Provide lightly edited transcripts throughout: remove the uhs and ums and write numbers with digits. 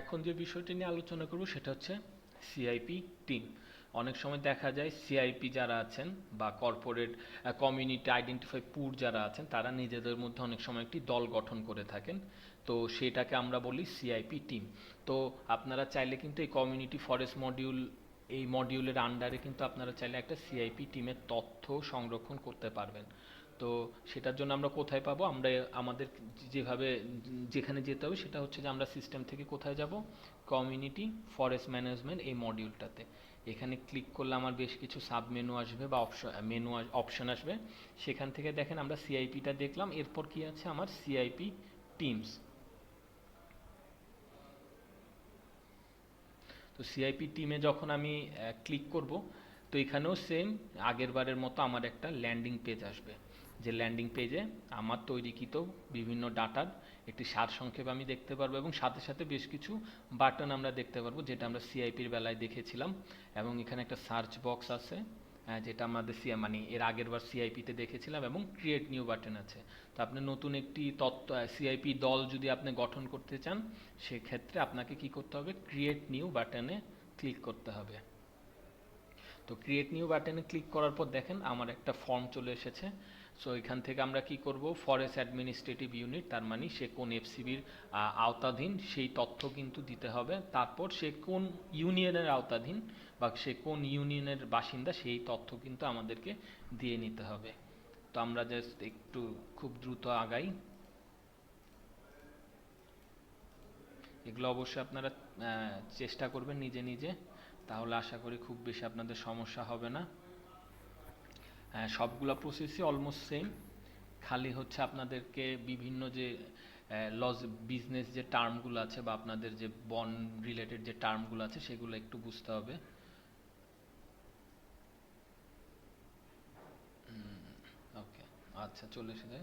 এখন যে বিষয়টি নিয়ে আলোচনা করব সেটা হচ্ছে সিআইপি টিম। অনেক সময় দেখা যায় সিআইপি যারা আছেন বা কর্পোরেট কমিউনিটি আইডেন্টিফাই পুর যারা আছেন তারা নিজেদের মধ্যে অনেক সময় একটি দল গঠন করে থাকেন। তো সেটাকে আমরা বলি সিআইপি টিম। তো আপনারা চাইলে কিন্তু এই কমিউনিটি ফরেস্ট মডিউল, এই মডিউলের আন্ডারে কিন্তু আপনারা চাইলে একটা সিআইপি টিমের তথ্য সংরক্ষণ করতে পারবেন। তো সেটার জন্য আমরা কোথায় পাবো? আমরা আমাদের যেভাবে যেখানে যেতে হবে সেটা হচ্ছে যে আমরা সিস্টেম থেকে কোথায় যাব, কমিউনিটি ফরেস্ট ম্যানেজমেন্ট এই মডিউলটাতে। এখানে ক্লিক করলে আমার বেশ কিছু সাব মেনু আসবে বা অপশন আসবে। সেখান থেকে দেখেন আমরা সিআইপিটা দেখলাম, এরপর কি আছে আমার সিআইপি টিমস। তো সিআইপি টিমে যখন আমি ক্লিক করব, তো এখানেও সেম আগের বারের মতো আমার একটা ল্যান্ডিং পেজ আসবে, যে ল্যান্ডিং পেজে আমার তৈরিকৃত বিভিন্ন ডাটার একটি সারসংক্ষেপ আমি দেখতে পারবো এবং সাথে সাথে বেশ কিছু বাটন আমরা দেখতে পারবো, যেটা আমরা সিআইপির বেলায় দেখেছিলাম। এবং এখানে একটা সার্চ বক্স আছে, যেটা আমাদের মানে এর আগের বার সিআইপিতে দেখেছিলাম, এবং ক্রিয়েট নিউ বাটন আছে। তো আপনি নতুন একটি তত্ত্ব সিআইপি দল যদি আপনি গঠন করতে চান, সেক্ষেত্রে আপনাকে কি করতে হবে, ক্রিয়েট নিউ বাটনে ক্লিক করতে হবে। তো ক্রিয়েট নিউ বাটনে ক্লিক করার পর দেখেন আমার একটা ফর্ম চলে এসেছে। সো এখান থেকে আমরা কি করব, ফরেস্ট অ্যাডমিনিস্ট্রেটিভ ইউনিট, তার মানে সে কোন এফসিবির আওতাধীন সেই তথ্য কিন্তু দিতে হবে। তারপর সে কোন ইউনিয়নের আওতাধীন বা সে কোন ইউনিয়নের বাসিন্দা সেই তথ্য কিন্তু আমাদেরকে দিয়ে নিতে হবে। তো আমরা জাস্ট একটু খুব দ্রুত আগাই। এগুলো অবশ্যই আপনারা চেষ্টা করবেন নিজে নিজে, তাহলে আশা করি খুব বেশি আপনাদের সমস্যা হবে না। সবগুলো প্রসেসই অলমোস্ট সেম, খালি হচ্ছে আপনাদেরকে বিভিন্ন যে লজ বিজনেস যে টার্মগুলো আছে বা আপনাদের যে বন রিলেটেড যে টার্মগুলো আছে সেগুলো একটু বুঝতে হবে। ওকে, আচ্ছা চলে এসেছে।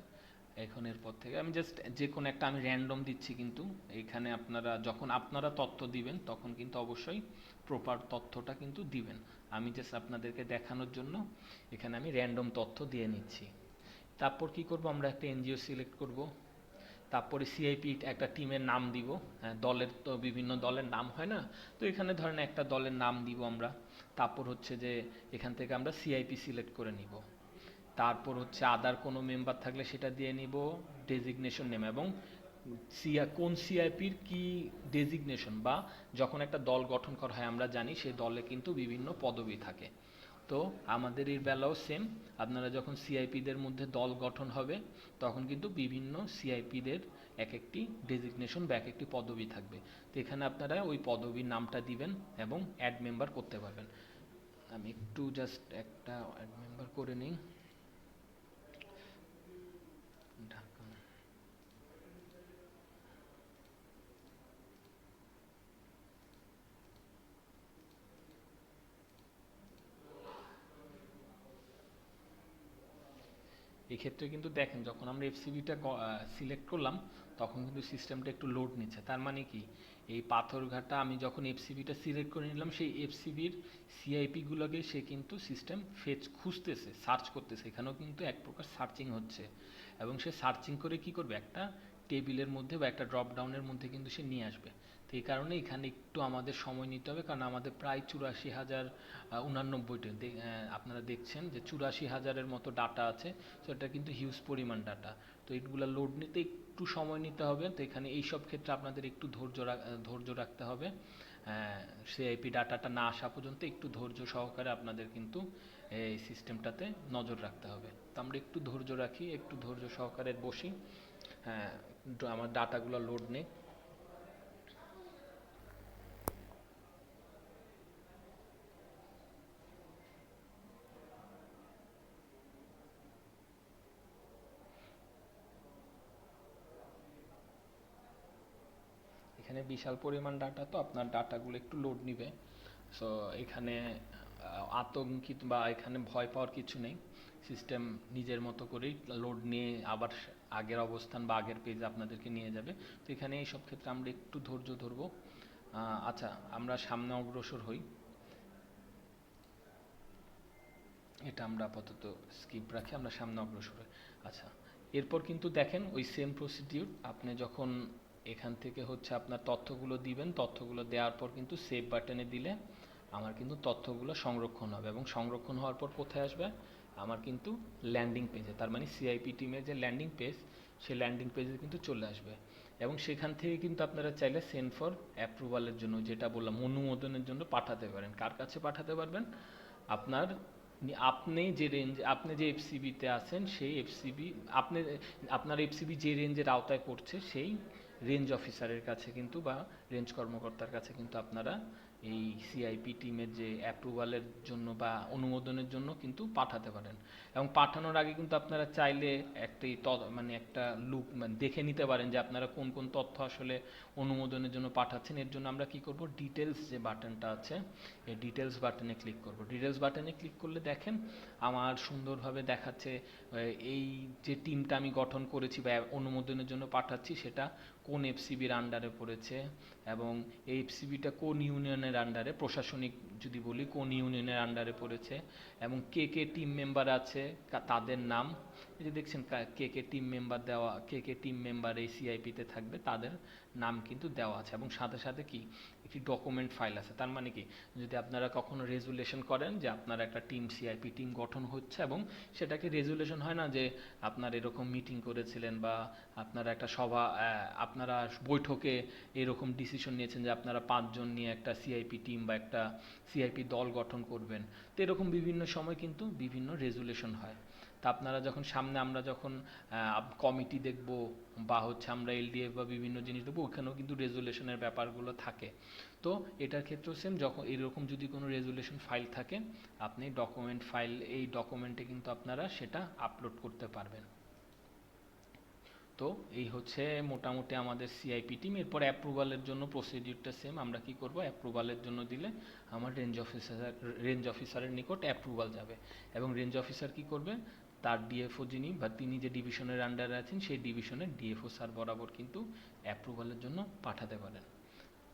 এখন এরপর থেকে আমি জাস্ট যে কোনো একটা আমি র্যান্ডম দিচ্ছি, কিন্তু এইখানে আপনারা যখন আপনারা তথ্য দিবেন তখন কিন্তু অবশ্যই প্রপার তথ্যটা কিন্তু দিবেন। আমি জাস্ট আপনাদেরকে দেখানোর জন্য এখানে আমি র্যান্ডম তথ্য দিয়ে নিচ্ছি। তারপর কি করব, আমরা একটা এনজিও সিলেক্ট করব। তারপরে সিআইপি একটা টিমের নাম দিব। দলের তো বিভিন্ন দলের নাম হয় না, তো এখানে ধরেন একটা দলের নাম দিব আমরা। তারপর হচ্ছে যে এখান থেকে আমরা সিআইপি সিলেক্ট করে নিব। তারপর হচ্ছে আদার কোনো মেম্বার থাকলে সেটা দিয়ে নিব, ডেজিগনেশন নেম, এবং কোন সিআইপির কি ডেজিগনেশন, বা যখন একটা দল গঠন করা হয় আমরা জানি সেই দলে কিন্তু বিভিন্ন পদবি থাকে। তো আমাদের এই বেলাও সেম, আপনারা যখন সিআইপিদের মধ্যে দল গঠন হবে তখন কিন্তু বিভিন্ন সিআইপিদের এক একটি ডেজিগনেশন বা এক একটি পদবি থাকবে। তো এখানে আপনারা ওই পদবীর নামটা দিবেন এবং অ্যাড মেম্বার করতে পারবেন। আমি একটু জাস্ট একটা অ্যাড মেম্বার করে নিই। ঢাকা। এক্ষেত্রে কিন্তু দেখেন যখন আমরা এফসিবিটা সিলেক্ট করলাম তখন কিন্তু সিস্টেমটা একটু লোড নিচ্ছে। তার মানে কি, এই পাথরঘাটা আমি যখন এফসিবিটা সিলেক্ট করে নিলাম সেই এফসিবির সিআইপিগুলোকে সে কিন্তু সিস্টেম খুঁজতেছে, সার্চ করতেছে। এখানেও কিন্তু এক প্রকার সার্চিং হচ্ছে, এবং সে সার্চিং করে কি করবে, একটা টেবিলের মধ্যে বা একটা ড্রপ ডাউনের মধ্যে কিন্তু সে নিয়ে আসবে। তো এই কারণে এখানে একটু আমাদের সময় নিতে হবে, কারণ আমাদের প্রায় 84,000 উনানব্বইটা আপনারা দেখছেন যে 84,000-এর মতো ডাটা আছে। তো এটা কিন্তু হিউজ পরিমাণ ডাটা। তো এইগুলো লোড নিতে একটু সময় নিতে হবে। তো এখানে এই সব ক্ষেত্রে আপনাদের একটু ধৈর্য রাখতে হবে। সিআইপি ডাটাটা না আসা পর্যন্ত একটু ধৈর্য সহকারে আপনাদের কিন্তু এই সিস্টেমটাতে নজর রাখতে হবে। তো আমরা একটু ধৈর্য রাখি, একটু ধৈর্য সহকারে বসি। হ্যাঁ, আমার ডাটাগুলো লোড নেই। এখানে বিশাল পরিমাণ ডাটা, তো আপনার ডাটাগুলো একটু লোড নিবে। সো এখানে আতঙ্কিত বা এখানে ভয় পাওয়ার কিছু নেই। সিস্টেম নিজের মতো করেই লোড নিয়ে আবার আগের অবস্থান বা আগের পেজ আপনাদেরকে নিয়ে যাবে। তো এখানে এই সব ক্ষেত্রে আমরা একটু ধৈর্য ধরবো। আচ্ছা, আমরা সামনে অগ্রসর হই। এটা আমরা আপাতত স্কিপ রাখি, আমরা সামনে অগ্রসর হই। আচ্ছা, এরপর কিন্তু দেখেন ওই সেম প্রসিডিউর আপনি যখন এখান থেকে হচ্ছে আপনার তথ্যগুলো দিবেন, তথ্যগুলো দেওয়ার পর কিন্তু সেভ বাটনে দিলে আমার কিন্তু তথ্যগুলো সংরক্ষণ হবে, এবং সংরক্ষণ হওয়ার পর কোথায় আসবে, আমার কিন্তু ল্যান্ডিং পেজে, তার মানে সিআইপি টিমের যে ল্যান্ডিং পেজ, সেই ল্যান্ডিং পেজে কিন্তু চলে আসবে। এবং সেখান থেকে কিন্তু আপনারা চাইলে সেন্ড ফর অ্যাপ্রুভালের জন্য, যেটা বললাম অনুমোদনের জন্য পাঠাতে পারেন। কার কাছে পাঠাতে পারবেন, আপনার আপনি যে রেঞ্জ, আপনি যে এফসিবিতে আছেন সেই এফসিবি, আপনি আপনার এফসিবি যে রেঞ্জের আওতায় পড়ছে সেই রেঞ্জ অফিসারের কাছে কিন্তু, বা রেঞ্জ কর্মকর্তার কাছে কিন্তু আপনারা এই সিআইপি টিমের যে অ্যাপ্রুভালের জন্য বা অনুমোদনের জন্য কিন্তু পাঠাতে পারেন। এবং পাঠানোর আগে কিন্তু আপনারা চাইলে একটি মানে একটা লুক মানে দেখে নিতে পারেন যে আপনারা কোন কোন তথ্য আসলে অনুমোদনের জন্য পাঠাচ্ছেন। এর জন্য আমরা কি করব, ডিটেলস যে বাটনটা আছে, এই ডিটেলস বাটনে ক্লিক করব। ডিটেলস বাটনে ক্লিক করলে দেখেন আমার সুন্দরভাবে দেখাচ্ছে এই যে টিমটা আমি গঠন করেছি বা অনুমোদনের জন্য পাঠাচ্ছি সেটা কোন এফসিবির আন্ডারে পড়েছে, এবং এই এফসিবিটা কোন ইউনিয়নের আন্ডারে, প্রশাসনিক যদি বলি কোন ইউনিয়নের আন্ডারে পড়েছে, এবং কে কে টিম মেম্বার আছে তাদের নাম, এই যে দেখছেন কে কে টিম মেম্বার দেওয়া, কে কে টিম মেম্বার এই সিআইপিতে থাকবে তাদের নাম কিন্তু দেওয়া আছে। এবং সাথে সাথে কি একটি ডকুমেন্ট ফাইল আছে। তার মানে কি, যদি আপনারা কখনো রেজুলেশন করেন যে আপনার একটা টিম সিআইপি টিম গঠন হচ্ছে, এবং সেটাকে রেজুলেশন হয় না যে আপনার এরকম মিটিং করেছিলেন বা আপনারা একটা সভা, আপনারা বৈঠকে এরকম ডিসিশন নিয়েছেন যে আপনারা 5 জন নিয়ে একটা সিআইপি টিম বা একটা সিআইপি দল গঠন করবেন। তো এরকম বিভিন্ন সময় কিন্তু বিভিন্ন রেজুলেশন হয়। তা আপনারা যখন সামনে আমরা যখন কমিটি দেখব বা হচ্ছে আমরা এলডিএফ বা বিভিন্ন জিনিস দেখবো, ওখানেও কিন্তু রেজুলেশনের ব্যাপারগুলো থাকে। তো এটার ক্ষেত্রেও সেম, যখন এরকম যদি কোনো রেজুলেশন ফাইল থাকে, আপনি ডকুমেন্ট ফাইল, এই ডকুমেন্টে কিন্তু আপনারা সেটা আপলোড করতে পারবেন। তো এই হচ্ছে মোটামুটি আমাদের সিআইপি টিম। এরপর অ্যাপ্রুভালের জন্য প্রসিডিউরটা সেম। আমরা কি করব, অ্যাপ্রুভালের জন্য দিলে আমার রেঞ্জ অফিসারের নিকট অ্যাপ্রুভাল যাবে, এবং রেঞ্জ অফিসার কি করবে, তার ডিএফও যিনি বা তিনি যে ডিভিশনের আন্ডারে আছেন সেই ডিভিশনের ডিএফও স্যার বরাবর কিন্তু অ্যাপ্রুভালের জন্য পাঠাতে পারেন।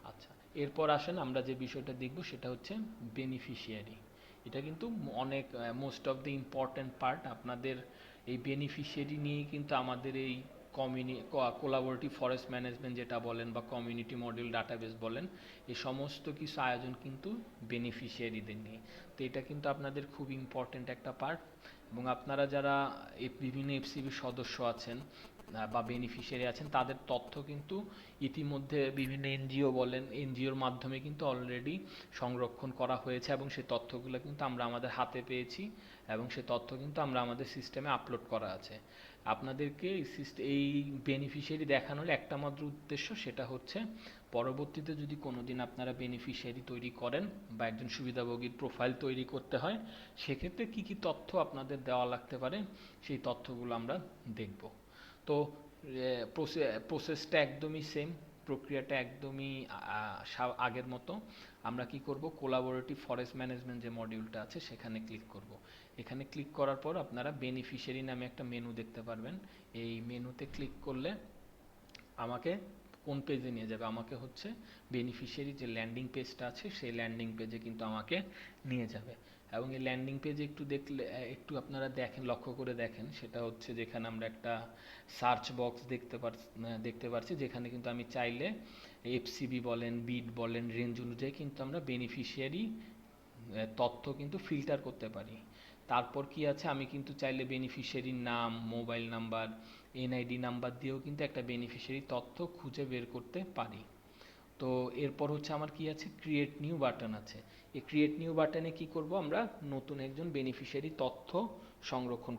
আচ্ছা, এরপর আসেন আমরা যে বিষয়টা দেখব সেটা হচ্ছে বেনিফিশিয়ারি। এটা কিন্তু অনেক most of the important part. আপনাদের এই বেনিফিশিয়ারি নিয়েই কিন্তু আমাদের এই কোলাবোরেটিভ ফরেস্ট ম্যানেজমেন্ট যেটা বলেন বা কমিউনিটি মডেল ডাটাবেস বলেন, এই সমস্ত কিছু আয়োজন কিন্তু বেনিফিশিয়ারিদের নিয়ে। তো এটা কিন্তু আপনাদের খুব ইম্পর্ট্যান্ট একটা পার্ট। এবং আপনারা যারা বিভিন্ন এফসিবির সদস্য আছেন বা বেনিফিশিয়ারি আছেন, তাদের তথ্য কিন্তু ইতিমধ্যে বিভিন্ন এনজিও বলেন, এনজিওর মাধ্যমে কিন্তু অলরেডি সংরক্ষণ করা হয়েছে, এবং সেই তথ্যগুলো কিন্তু আমরা আমাদের হাতে পেয়েছি, এবং সেই তথ্য কিন্তু আমরা আমাদের সিস্টেমে আপলোড করা আছে। আপনাদেরকে এই বেনিফিশিয়ারি দেখানোর একটা মাত্র উদ্দেশ্য, সেটা হচ্ছে পরবর্তীতে যদি কোনোদিন আপনারা বেনিফিশিয়ারি তৈরি করেন বা একজন সুবিধাভোগীর প্রোফাইল তৈরি করতে হয়, সেক্ষেত্রে কি কি তথ্য আপনাদের দেওয়া লাগতে পারে সেই তথ্যগুলো আমরা দেখব। তো প্রসেসটা একদমই সেম, প্রক্রিয়াটা একদমই আগের মতো। আমরা কি করব, কোলাবোরেটিভ ফরেস্ট ম্যানেজমেন্ট যে মডিউলটা আছে সেখানে ক্লিক করব। এখানে ক্লিক করার পর আপনারা বেনিফিশিয়ারি নামে একটা মেনু দেখতে পারবেন। এই মেনুতে ক্লিক করলে আমাকে কোন পেজে নিয়ে যাবে, আমাকে হচ্ছে বেনিফিশিয়ারি যে ল্যান্ডিং পেজটা আছে সেই ল্যান্ডিং পেজে কিন্তু আমাকে নিয়ে যাবে। এবং এই ল্যান্ডিং পেজে একটু দেখলে, একটু আপনারা দেখেন, লক্ষ্য করে দেখেন, সেটা হচ্ছে যেখানে আমরা একটা সার্চ বক্স দেখতে পাচ্ছি, যেখানে কিন্তু আমি চাইলে এফসিবি বলেন, বিট বলেন, রেঞ্জ অনুযায়ী কিন্তু আমরা বেনিফিশিয়ারি তথ্য কিন্তু ফিল্টার করতে পারি। তারপর কি আছে, আমি কিন্তু চাইলে বেনিফিশিয়ারির নাম, মোবাইল নাম্বার, এনআইডি নাম্বার দিয়েও কিন্তু একটা বেনিফিশিয়ারি তথ্য খুঁজে বের করতে পারি। তো এরপর হচ্ছে আমার কি আছে, ক্রিয়েট নিউ বাটন আছে। এই ক্রিয়েট নিউ বাটনে কি করব, আমরা নতুন একজন বেনিফিশিয়ারি তথ্য সংরক্ষণ